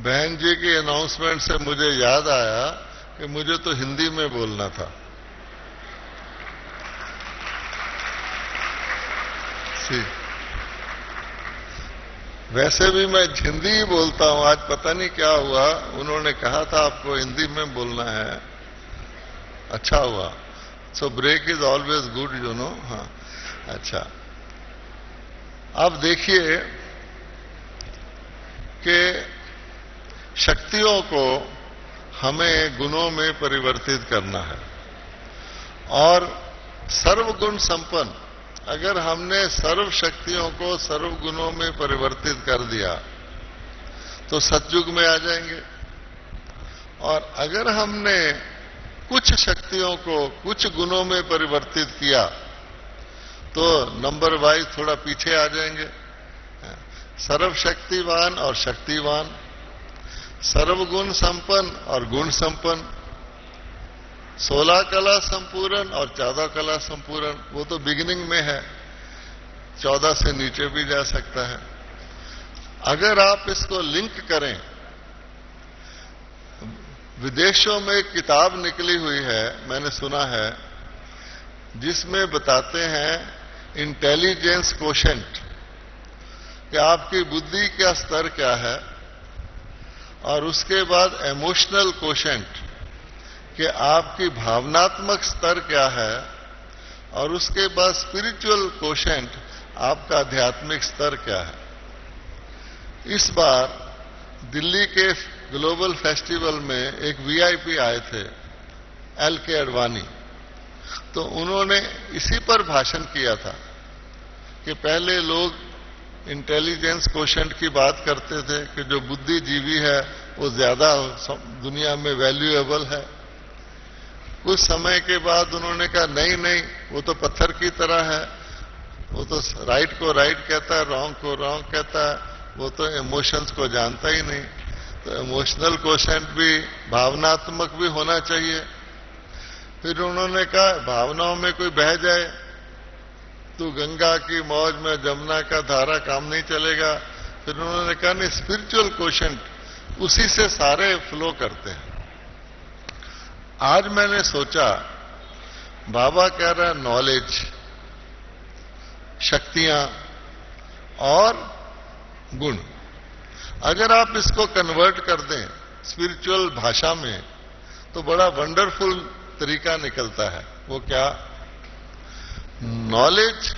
बहन जी की अनाउंसमेंट से मुझे याद आया कि मुझे तो हिंदी में बोलना था। वैसे भी मैं हिंदी ही बोलता हूं, आज पता नहीं क्या हुआ, उन्होंने कहा था आपको हिंदी में बोलना है। अच्छा हुआ। So break is always good, you know. हाँ, अच्छा। अब देखिए कि शक्तियों को हमें गुणों में परिवर्तित करना है, और सर्वगुण संपन्न, अगर हमने सर्व शक्तियों को सर्व गुणों में परिवर्तित कर दिया तो सतयुग में आ जाएंगे। और अगर हमने कुछ शक्तियों को कुछ गुणों में परिवर्तित किया तो नंबर वाइज थोड़ा पीछे आ जाएंगे। सर्वशक्तिवान और शक्तिवान, सर्वगुण संपन्न और गुण संपन्न, 16 कला संपूर्ण और 14 कला संपूर्ण। वो तो बिगिनिंग में है, 14 से नीचे भी जा सकता है। अगर आप इसको लिंक करें, विदेशों में एक किताब निकली हुई है, मैंने सुना है, जिसमें बताते हैं इंटेलिजेंस कोशेंट, कि आपकी बुद्धि का स्तर क्या है, और उसके बाद इमोशनल कोशेंट, कि आपकी भावनात्मक स्तर क्या है, और उसके बाद स्पिरिचुअल कोशेंट, आपका आध्यात्मिक स्तर क्या है। इस बार दिल्ली के ग्लोबल फेस्टिवल में एक वीआईपी आए थे, एल.के. अडवाणी, तो उन्होंने इसी पर भाषण किया था कि पहले लोग इंटेलिजेंस कोशेंट की बात करते थे कि जो बुद्धिजीवी है वो ज्यादा दुनिया में वैल्यूएबल है। कुछ समय के बाद उन्होंने कहा नहीं नहीं, वो तो पत्थर की तरह है, वो तो राइट को राइट कहता है, रॉन्ग को रॉन्ग कहता है, वो तो इमोशंस को जानता ही नहीं। तो इमोशनल कोशेंट भी, भावनात्मक भी होना चाहिए। फिर उन्होंने कहा भावनाओं में कोई बह जाए तो गंगा की मौज में जमुना का धारा काम नहीं चलेगा। फिर उन्होंने कहा नहीं, स्पिरिचुअल कोशेंट, उसी से सारे फ्लो करते हैं। आज मैंने सोचा, बाबा कह रहा है नॉलेज, शक्तियां और गुण, अगर आप इसको कन्वर्ट कर दें स्पिरिचुअल भाषा में तो बड़ा वंडरफुल तरीका निकलता है। वो क्या? Knowledge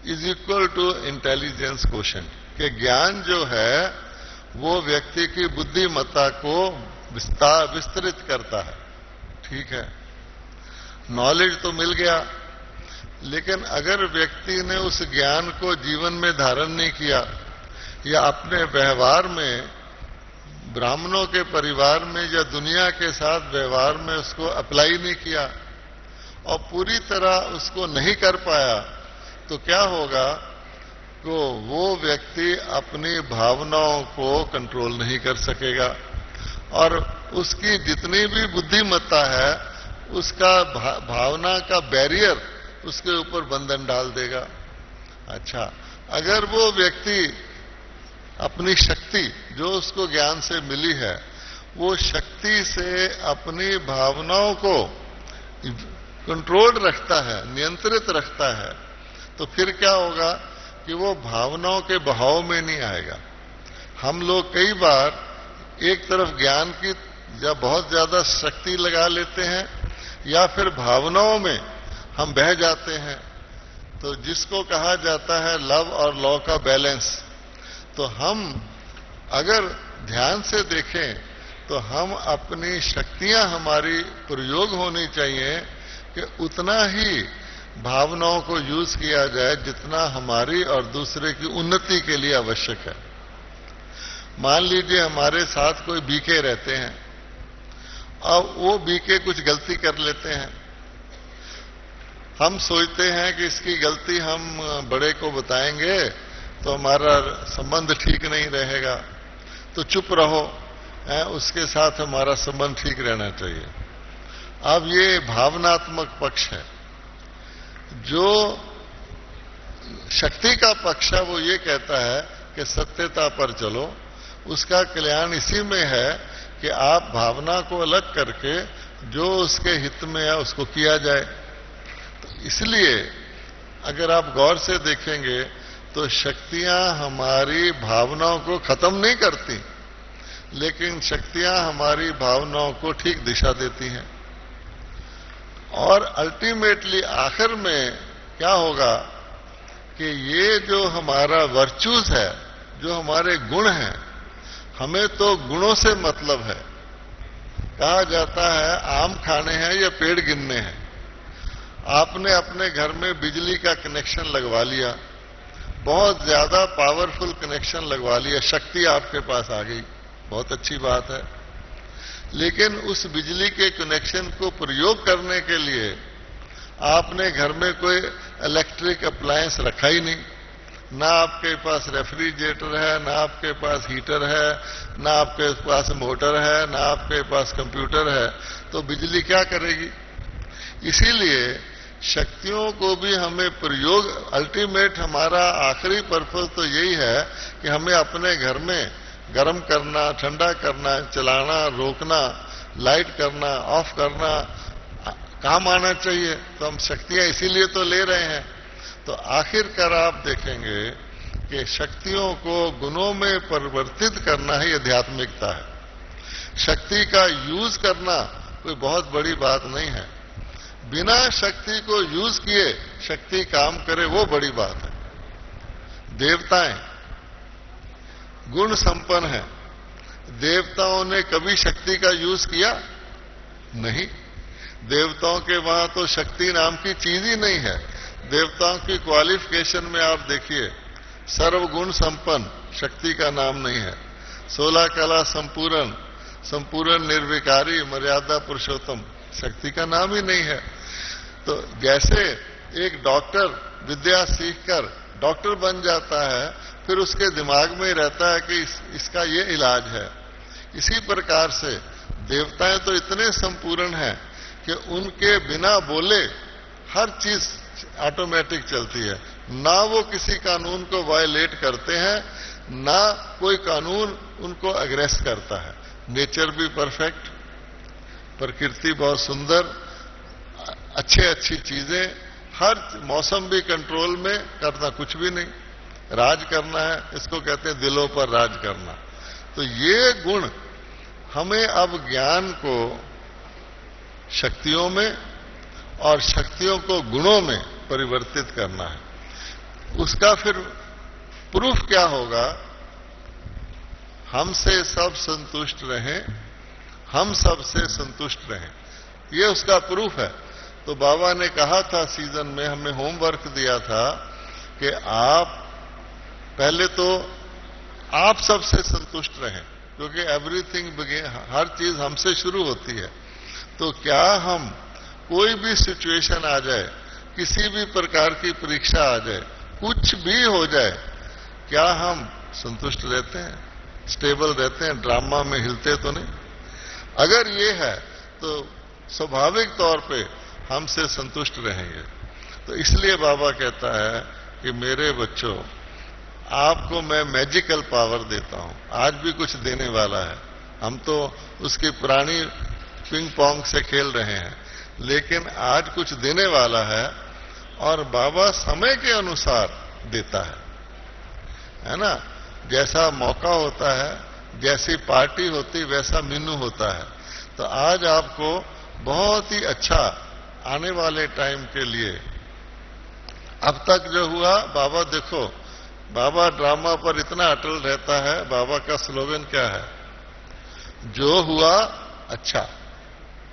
is equal to intelligence quotient, कि ज्ञान जो है वो व्यक्ति की बुद्धिमत्ता को विस्तृत करता है। ठीक है, नॉलेज तो मिल गया, लेकिन अगर व्यक्ति ने उस ज्ञान को जीवन में धारण नहीं किया, या अपने व्यवहार में, ब्राह्मणों के परिवार में या दुनिया के साथ व्यवहार में उसको अप्लाई नहीं किया और पूरी तरह उसको नहीं कर पाया, तो क्या होगा? तो वो व्यक्ति अपनी भावनाओं को कंट्रोल नहीं कर सकेगा, और उसकी जितनी भी बुद्धिमत्ता है उसका भावना का बैरियर उसके ऊपर बंधन डाल देगा। अच्छा, अगर वो व्यक्ति अपनी शक्ति जो उसको ज्ञान से मिली है, वो शक्ति से अपनी भावनाओं को कंट्रोल रखता है, नियंत्रित रखता है, तो फिर क्या होगा कि वो भावनाओं के बहाव में नहीं आएगा। हम लोग कई बार एक तरफ ज्ञान की या बहुत ज्यादा शक्ति लगा लेते हैं, या फिर भावनाओं में हम बह जाते हैं। तो जिसको कहा जाता है लव और लॉ का बैलेंस, तो हम अगर ध्यान से देखें तो हम अपनी शक्तियां हमारी प्रयोग होनी चाहिए कि उतना ही भावनाओं को यूज किया जाए जितना हमारी और दूसरे की उन्नति के लिए आवश्यक है। मान लीजिए हमारे साथ कोई बीके रहते हैं, अब वो बीके कुछ गलती कर लेते हैं, हम सोचते हैं कि इसकी गलती हम बड़े को बताएंगे तो हमारा संबंध ठीक नहीं रहेगा, तो चुप रहो, उसके साथ हमारा संबंध ठीक रहना चाहिए। अब ये भावनात्मक पक्ष है। जो शक्ति का पक्ष है वो ये कहता है कि सत्यता पर चलो, उसका कल्याण इसी में है कि आप भावना को अलग करके जो उसके हित में है उसको किया जाए। तो इसलिए अगर आप गौर से देखेंगे तो शक्तियां हमारी भावनाओं को खत्म नहीं करती, लेकिन शक्तियां हमारी भावनाओं को ठीक दिशा देती हैं। और अल्टीमेटली आखिर में क्या होगा कि ये जो हमारा वर्चूज है, जो हमारे गुण हैं, हमें तो गुणों से मतलब है। कहा जाता है आम खाने हैं या पेड़ गिनने हैं। आपने अपने घर में बिजली का कनेक्शन लगवा लिया, बहुत ज्यादा पावरफुल कनेक्शन लगवा लिया, शक्ति आपके पास आ गई, बहुत अच्छी बात है। लेकिन उस बिजली के कनेक्शन को प्रयोग करने के लिए आपने घर में कोई इलेक्ट्रिक अप्लायंस रखा ही नहीं। ना आपके पास रेफ्रिजरेटर है, ना आपके पास हीटर है, ना आपके पास मोटर है, ना आपके पास कंप्यूटर है, तो बिजली क्या करेगी? इसीलिए शक्तियों को भी हमें प्रयोग, अल्टीमेट हमारा आखिरी पर्पस तो यही है कि हमें अपने घर में गर्म करना, ठंडा करना, चलाना, रोकना, लाइट करना, ऑफ करना काम आना चाहिए। तो हम शक्तियां इसीलिए तो ले रहे हैं। तो आखिरकार आप देखेंगे कि शक्तियों को गुणों में परिवर्तित करना ही आध्यात्मिकता है। शक्ति का यूज करना कोई बहुत बड़ी बात नहीं है। बिना शक्ति को यूज किए शक्ति काम करे, वो बड़ी बात है। देवताएं गुण संपन्न है, देवताओं ने कभी शक्ति का यूज किया नहीं। देवताओं के वहां तो शक्ति नाम की चीज ही नहीं है। देवताओं की क्वालिफिकेशन में आप देखिए, सर्वगुण संपन्न शक्ति का नाम नहीं है। 16 कला संपूर्ण, संपूर्ण निर्विकारी, मर्यादा पुरुषोत्तम शक्ति का नाम ही नहीं है। तो जैसे एक डॉक्टर विद्या सीखकर डॉक्टर बन जाता है, फिर उसके दिमाग में रहता है कि इसका ये इलाज है। इसी प्रकार से देवताएं तो इतने संपूर्ण हैं कि उनके बिना बोले हर चीज ऑटोमेटिक चलती है। ना वो किसी कानून को वायलेट करते हैं, ना कोई कानून उनको अग्रेस करता है। नेचर भी परफेक्ट, प्रकृति बहुत सुंदर, अच्छी चीजें, हर मौसम भी कंट्रोल में, करना कुछ भी नहीं। राज करना है, इसको कहते हैं दिलों पर राज करना। तो ये गुण हमें अब ज्ञान को शक्तियों में और शक्तियों को गुणों में परिवर्तित करना है। उसका फिर प्रूफ क्या होगा? हमसे सब संतुष्ट रहें, हम सबसे संतुष्ट रहें, ये उसका प्रूफ है। तो बाबा ने कहा था सीजन में, हमें होमवर्क दिया था कि आप पहले तो आप सबसे संतुष्ट रहें, क्योंकि एवरीथिंग बिगिन, हर चीज हमसे शुरू होती है। तो क्या हम कोई भी सिचुएशन आ जाए, किसी भी प्रकार की परीक्षा आ जाए, कुछ भी हो जाए, क्या हम संतुष्ट रहते हैं, स्टेबल रहते हैं, ड्रामा में हिलते तो नहीं? अगर ये है तो स्वाभाविक तौर पे हमसे संतुष्ट रहेंगे। तो इसलिए बाबा कहता है कि मेरे बच्चों, आपको मैं मैजिकल पावर देता हूं। आज भी कुछ देने वाला है। हम तो उसकी पुरानी पिंग पोंग से खेल रहे हैं, लेकिन आज कुछ देने वाला है। और बाबा समय के अनुसार देता है ना? जैसा मौका होता है, जैसी पार्टी होती, वैसा मेनू होता है। तो आज आपको बहुत ही अच्छा आने वाले टाइम के लिए, अब तक जो हुआ, बाबा देखो, बाबा ड्रामा पर इतना अटल रहता है। बाबा का स्लोगन क्या है? जो हुआ अच्छा।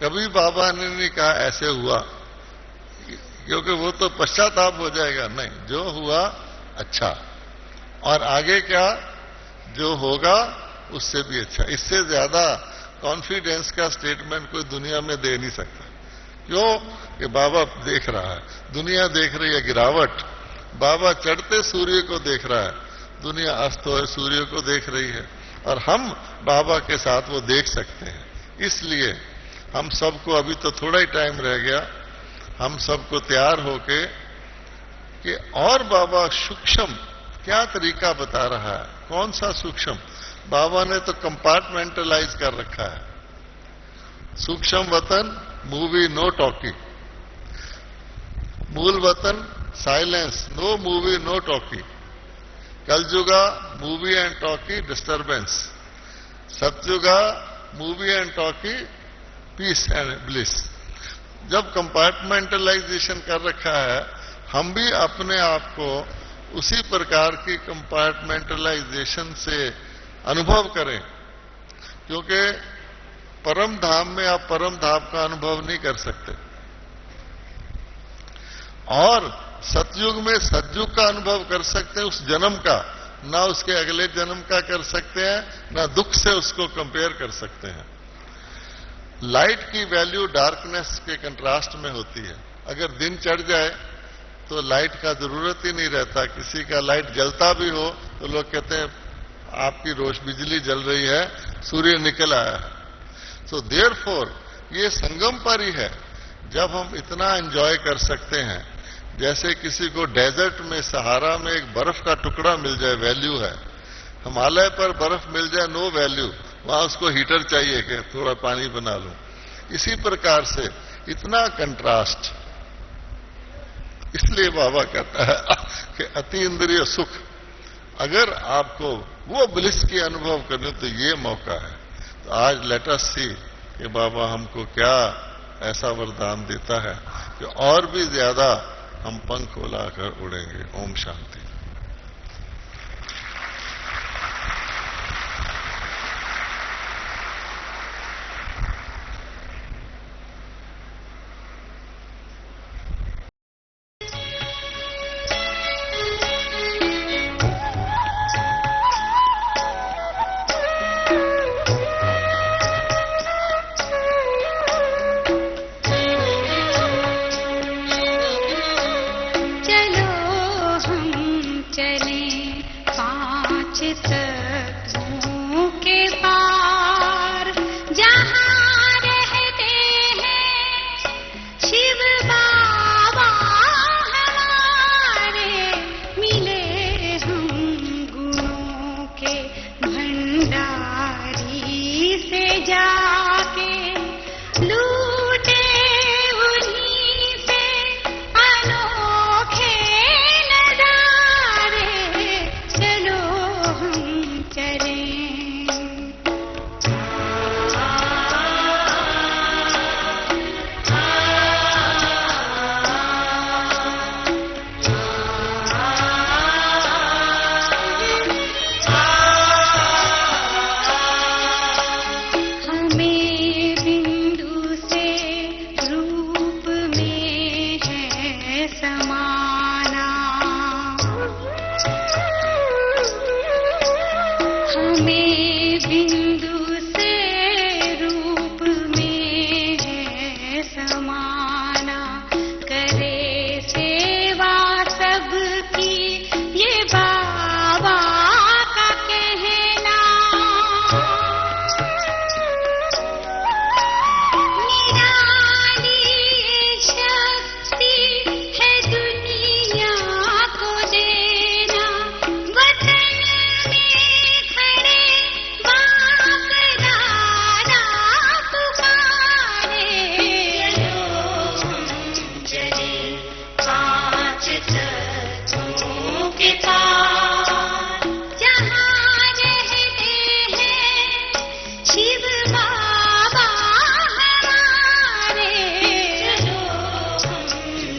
कभी बाबा ने नहीं कहा ऐसे हुआ, क्योंकि वो तो पश्चाताप हो जाएगा। नहीं, जो हुआ अच्छा। और आगे क्या? जो होगा उससे भी अच्छा। इससे ज्यादा कॉन्फिडेंस का स्टेटमेंट कोई दुनिया में दे नहीं सकता। क्यों? कि बाबा देख रहा है, दुनिया देख रही है गिरावट। बाबा चढ़ते सूर्य को देख रहा है, दुनिया अस्त हुए सूर्य को देख रही है, और हम बाबा के साथ वो देख सकते हैं। इसलिए हम सबको, अभी तो थोड़ा ही टाइम रह गया, हम सबको तैयार होके कि और बाबा सूक्ष्म क्या तरीका बता रहा है, कौन सा सूक्ष्म, बाबा ने तो कंपार्टमेंटलाइज कर रखा है। सूक्ष्म वतन मूवी नो टॉकी, मूल वतन silence no movie no talkie, Kalyuga movie and talkie disturbance, Satyuga movie and talkie peace and bliss. जब कंपार्टमेंटलाइजेशन कर रखा है, हम भी अपने आप को उसी प्रकार की कंपार्टमेंटलाइजेशन से अनुभव करें, क्योंकि परम धाम में आप परम धाम का अनुभव नहीं कर सकते, और सतयुग में सतयुग का अनुभव कर सकते हैं उस जन्म का, ना उसके अगले जन्म का कर सकते हैं, ना दुख से उसको कंपेयर कर सकते हैं। लाइट की वैल्यू डार्कनेस के कंट्रास्ट में होती है। अगर दिन चढ़ जाए तो लाइट का जरूरत ही नहीं रहता। किसी का लाइट जलता भी हो तो लोग कहते हैं आपकी बिजली जल रही है, सूर्य निकल आया है। सो देयरफॉर ये संगम पर ही है जब हम इतना एंजॉय कर सकते हैं। जैसे किसी को डेजर्ट में सहारा में एक बर्फ का टुकड़ा मिल जाए, वैल्यू है। हिमालय पर बर्फ मिल जाए, नो वैल्यू, वहां उसको हीटर चाहिए कि थोड़ा पानी बना लूं। इसी प्रकार से इतना कंट्रास्ट। इसलिए बाबा कहता है कि अति इंद्रिय सुख, अगर आपको वो ब्लिस की अनुभव करने तो ये मौका है। तो आज लेट अस सी कि बाबा हमको क्या ऐसा वरदान देता है कि और भी ज्यादा हम पंख फैलाकर उड़ेंगे। ओम शांति।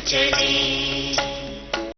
चले